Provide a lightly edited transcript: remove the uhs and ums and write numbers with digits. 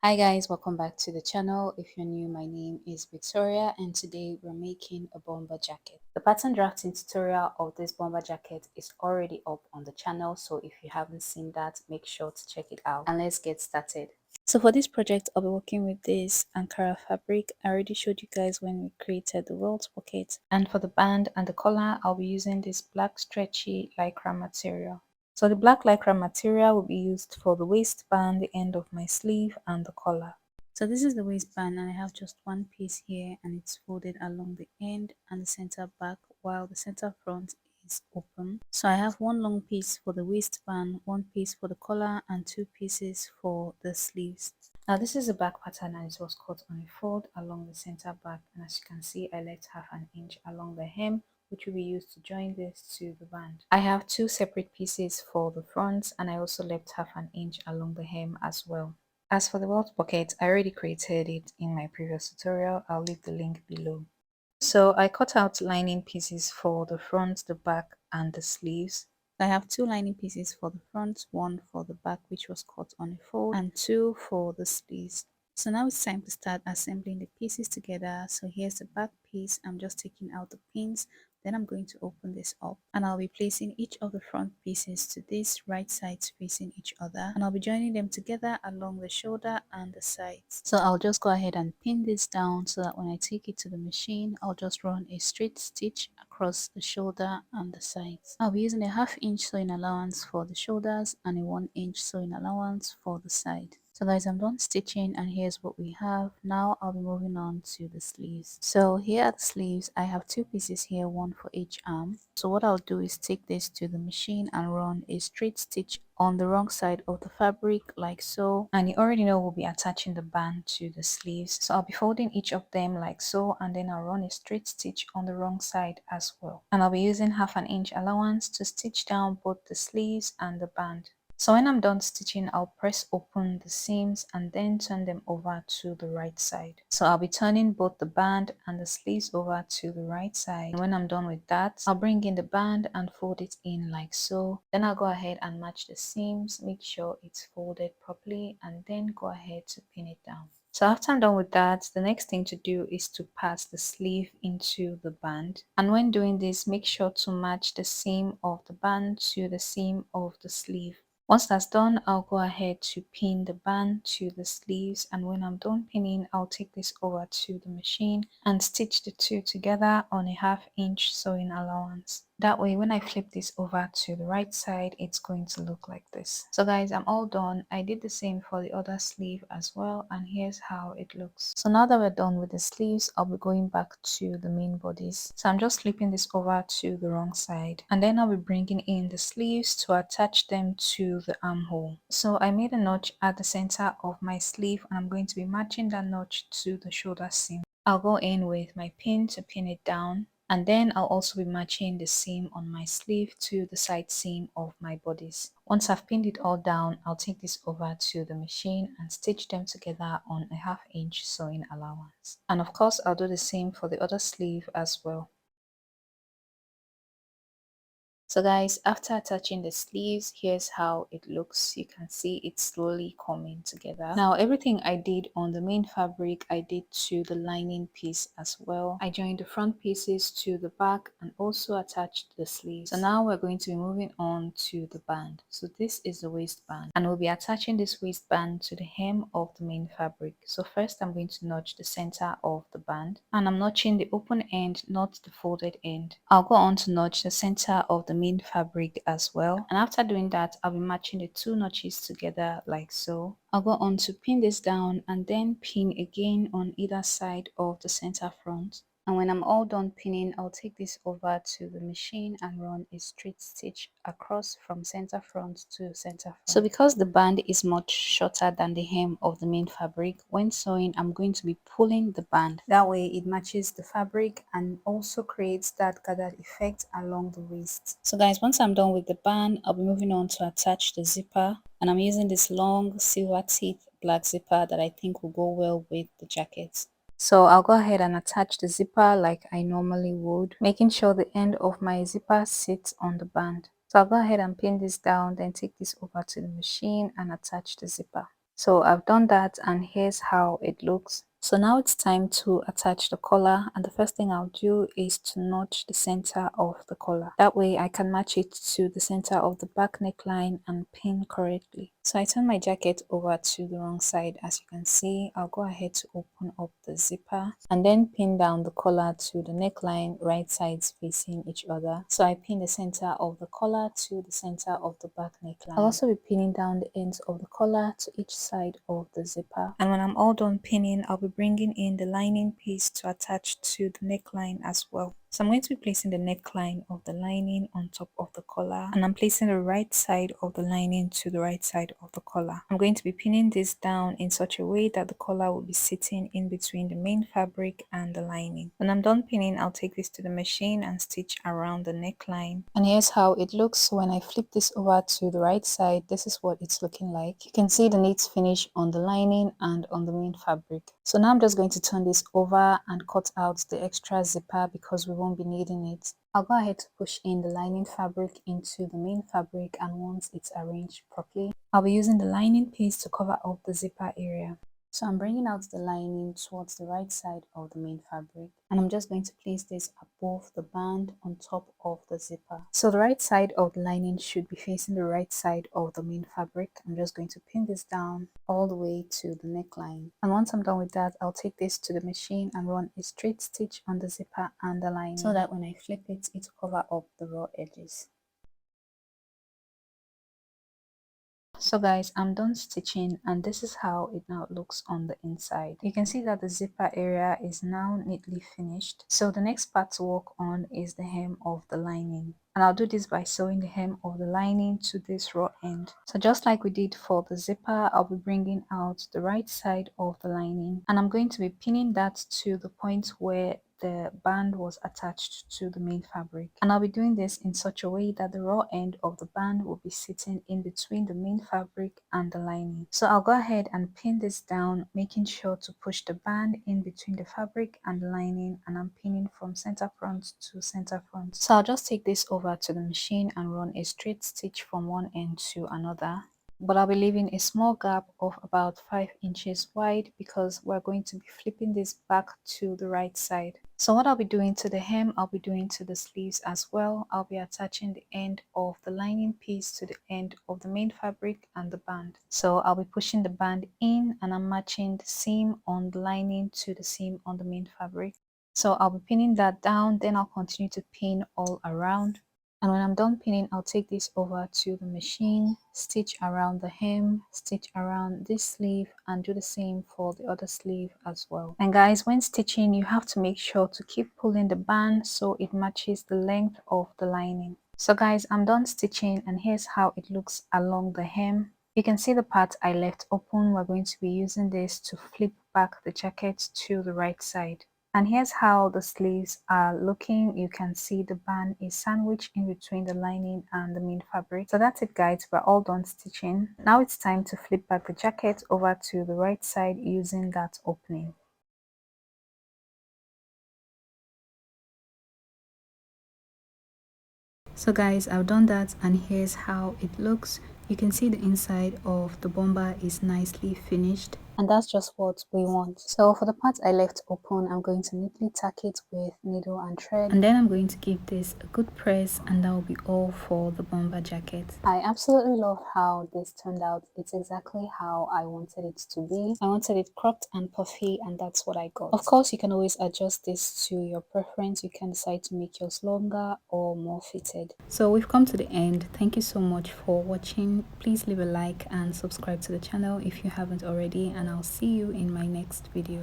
Hi guys, welcome back to the channel. If you're new, my name is Victoria and today we're making a bomber jacket. The pattern drafting tutorial of this bomber jacket is already up on the channel, so if you haven't seen that, make sure to check it out and let's get started. So for this project, I'll be working with this Ankara fabric. I already showed you guys when we created the welt pocket, and for the band and the collar, I'll be using this black stretchy lycra material. So the black lycra material will be used for the waistband, the end of my sleeve and the collar. So this is the waistband and I have just one piece here and it's folded along the end and the center back while the center front is open. So I have one long piece for the waistband, one piece for the collar and two pieces for the sleeves. Now this is the back pattern and it was cut on a fold along the center back, and as you can see I left half an inch along the hem, which will be used to join this to the band. I have two separate pieces for the front and I also left half an inch along the hem as well. As for the welt pocket, I already created it in my previous tutorial. I'll leave the link below. So I cut out lining pieces for the front, the back and the sleeves. I have two lining pieces for the front, one for the back which was cut on a fold, and two for the sleeves. So now it's time to start assembling the pieces together. So here's the back piece. I'm just taking out the pins. Then I'm going to open this up and I'll be placing each of the front pieces to this right sides facing each other, and I'll be joining them together along the shoulder and the sides. So I'll just go ahead and pin this down so that when I take it to the machine, I'll just run a straight stitch across the shoulder and the sides. I'll be using a 1/2 inch sewing allowance for the shoulders and a 1 inch sewing allowance for the side. So guys, I'm done stitching and here's what we have. Now I'll be moving on to the sleeves. So here are the sleeves. I have two pieces here, one for each arm. So what I'll do is take this to the machine and run a straight stitch on the wrong side of the fabric like so. And you already know we'll be attaching the band to the sleeves. So I'll be folding each of them like so, and then I'll run a straight stitch on the wrong side as well. And I'll be using 1/2 inch allowance to stitch down both the sleeves and the band. So when I'm done stitching, I'll press open the seams and then turn them over to the right side. So I'll be turning both the band and the sleeves over to the right side. And when I'm done with that, I'll bring in the band and fold it in like so. Then I'll go ahead and match the seams, make sure it's folded properly, and then go ahead to pin it down. So after I'm done with that, the next thing to do is to pass the sleeve into the band. And when doing this, make sure to match the seam of the band to the seam of the sleeve. Once that's done, I'll go ahead to pin the band to the sleeves, and when I'm done pinning, I'll take this over to the machine and stitch the two together on a 1/2 inch sewing allowance. That way, when I flip this over to the right side, it's going to look like this. So guys, I'm all done. I did the same for the other sleeve as well, and here's how it looks. So now that we're done with the sleeves, I'll be going back to the main bodice. So I'm just flipping this over to the wrong side, and then I'll be bringing in the sleeves to attach them to the armhole. So I made a notch at the center of my sleeve and I'm going to be matching that notch to the shoulder seam. I'll go in with my pin to pin it down, and then I'll also be matching the seam on my sleeve to the side seam of my bodice. Once I've pinned it all down, I'll take this over to the machine and stitch them together on a 1/2 inch sewing allowance. And of course, I'll do the same for the other sleeve as well. So guys, after attaching the sleeves, here's how it looks. You can see it's slowly coming together. Now everything I did on the main fabric, I did to the lining piece as well. I joined the front pieces to the back and also attached the sleeves. So now we're going to be moving on to the band. So this is the waistband and we'll be attaching this waistband to the hem of the main fabric. So first I'm going to notch the center of the band and I'm notching the open end, not the folded end. I'll go on to notch the center of the main fabric as well, and after doing that I'll be matching the two notches together like so. I'll go on to pin this down and then pin again on either side of the center front. And when I'm all done pinning, I'll take this over to the machine and run a straight stitch across from center front to center front. So because the band is much shorter than the hem of the main fabric, when sewing I'm going to be pulling the band. That way it matches the fabric and also creates that gathered effect along the waist. So guys, once I'm done with the band, I'll be moving on to attach the zipper, and I'm using this long silver teeth black zipper that I think will go well with the jacket. So I'll go ahead and attach the zipper like I normally would, making sure the end of my zipper sits on the band. So I'll go ahead and pin this down, then take this over to the machine and attach the zipper. So I've done that, and here's how it looks. So now it's time to attach the collar, and the first thing I'll do is to notch the center of the collar. That way I can match it to the center of the back neckline and pin correctly. So I turn my jacket over to the wrong side. As you can see, I'll go ahead to open up the zipper and then pin down the collar to the neckline, right sides facing each other. So I pin the center of the collar to the center of the back neckline. I'll also be pinning down the ends of the collar to each side of the zipper. And when I'm all done pinning, I'll be bringing in the lining piece to attach to the neckline as well. So I'm going to be placing the neckline of the lining on top of the collar, and I'm placing the right side of the lining to the right side of the collar. I'm going to be pinning this down in such a way that the collar will be sitting in between the main fabric and the lining. When I'm done pinning, I'll take this to the machine and stitch around the neckline. And here's how it looks. When I flip this over to the right side, this is what it's looking like. You can see the neat finish on the lining and on the main fabric. So now I'm just going to turn this over and cut out the extra zipper because we won't be needing it. I'll go ahead to push in the lining fabric into the main fabric, and once it's arranged properly, I'll be using the lining piece to cover up the zipper area. So I'm bringing out the lining towards the right side of the main fabric, and I'm just going to place this above the band on top of the zipper. So the right side of the lining should be facing the right side of the main fabric. I'm just going to pin this down all the way to the neckline. And once I'm done with that, I'll take this to the machine and run a straight stitch on the zipper and the lining so that when I flip it, it'll cover up the raw edges. So guys, I'm done stitching, and this is how it now looks on the inside. You can see that the zipper area is now neatly finished. So the next part to work on is the hem of the lining. And I'll do this by sewing the hem of the lining to this raw end. So just like we did for the zipper, I'll be bringing out the right side of the lining, and I'm going to be pinning that to the point where the band was attached to the main fabric. And I'll be doing this in such a way that the raw end of the band will be sitting in between the main fabric and the lining. So I'll go ahead and pin this down, making sure to push the band in between the fabric and the lining, and I'm pinning from center front to center front. So I'll just take this over to the machine and run a straight stitch from one end to another. But I'll be leaving a small gap of about 5 inches wide because we're going to be flipping this back to the right side. So what I'll be doing to the hem, I'll be doing to the sleeves as well. I'll be attaching the end of the lining piece to the end of the main fabric and the band. So I'll be pushing the band in, and I'm matching the seam on the lining to the seam on the main fabric. So I'll be pinning that down, then I'll continue to pin all around. And when I'm done pinning, I'll take this over to the machine, stitch around the hem, stitch around this sleeve, and do the same for the other sleeve as well. And guys, when stitching, you have to make sure to keep pulling the band so it matches the length of the lining. So guys, I'm done stitching, and here's how it looks along the hem. You can see the part I left open. We're going to be using this to flip back the jacket to the right side. And here's how the sleeves are looking. You can see the band is sandwiched in between the lining and the main fabric. So that's it guys, we're all done stitching. Now it's time to flip back the jacket over to the right side using that opening. So guys, I've done that, and here's how it looks. You can see the inside of the bomber is nicely finished, and that's just what we want. So for the parts I left open, I'm going to neatly tack it with needle and thread, and then I'm going to give this a good press, and that will be all for the bomber jacket. I absolutely love how this turned out. It's exactly how I wanted it to be. I wanted it cropped and puffy, and that's what I got. Of course, you can always adjust this to your preference. You can decide to make yours longer or more fitted. So we've come to the end. Thank you so much for watching. Please leave a like and subscribe to the channel if you haven't already, and I'll see you in my next video.